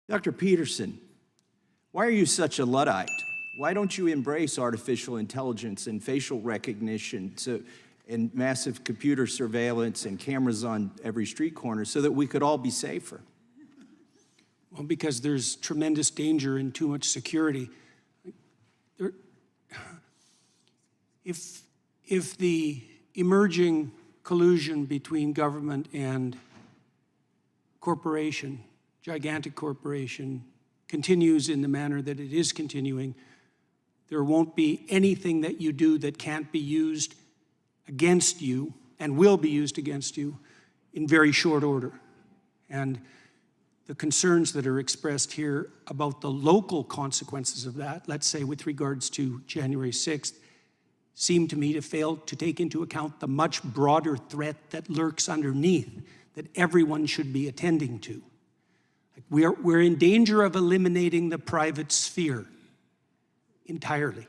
Dr. Peterson, why are you such a Luddite? Why don't you embrace artificial intelligence and facial recognition and massive computer surveillance and cameras on every street corner so that we could all be safer? Well, because there's tremendous danger and too much security. If the emerging collusion between government and corporation, gigantic corporation, continues in the manner that it is continuing, there won't be anything that you do that can't be used against you and will be used against you in very short order. And the concerns that are expressed here about the local consequences of that, let's say with regards to January 6th, seem to me to fail to take into account the much broader threat that lurks underneath that everyone should be attending to. We're in danger of eliminating the private sphere entirely.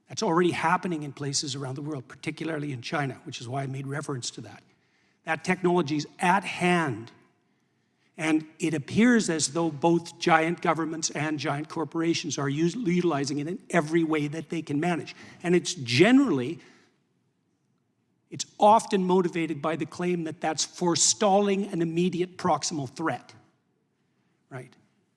That's already happening in places around the world, particularly in China, which is why I made reference to that. That technology is at hand. And it appears as though both giant governments and giant corporations are utilizing it in every way that they can manage. And it's often motivated by the claim that that's forestalling an immediate proximal threat, right?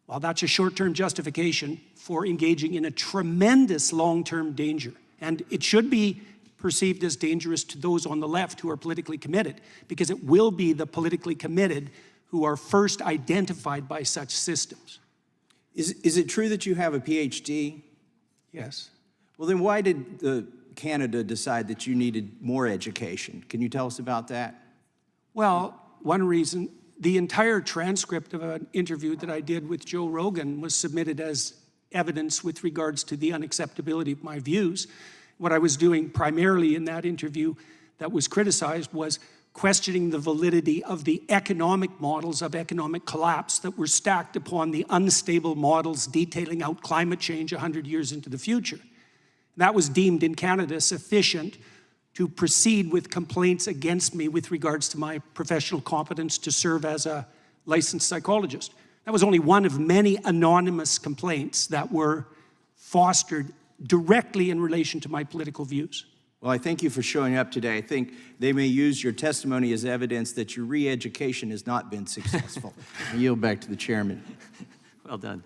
Well, that's a short-term justification for engaging in a tremendous long-term danger. And it should be perceived as dangerous to those on the left who are politically committed, because it will be the politically committed who are first identified by such systems. Is it true that you have a PhD? Yes. Well, then why did Canada decide that you needed more education? Can you tell us about that? Well, one reason, the entire transcript of an interview that I did with Joe Rogan was submitted as evidence with regards to the unacceptability of my views. What I was doing primarily in that interview that was criticized was questioning the validity of the economic models of economic collapse that were stacked upon the unstable models detailing out climate change 100 years into the future. That was deemed in Canada sufficient to proceed with complaints against me with regards to my professional competence to serve as a licensed psychologist. That was only one of many anonymous complaints that were fostered directly in relation to my political views. Well, I thank you for showing up today. I think they may use your testimony as evidence that your re-education has not been successful. I yield back to the chairman. Well done.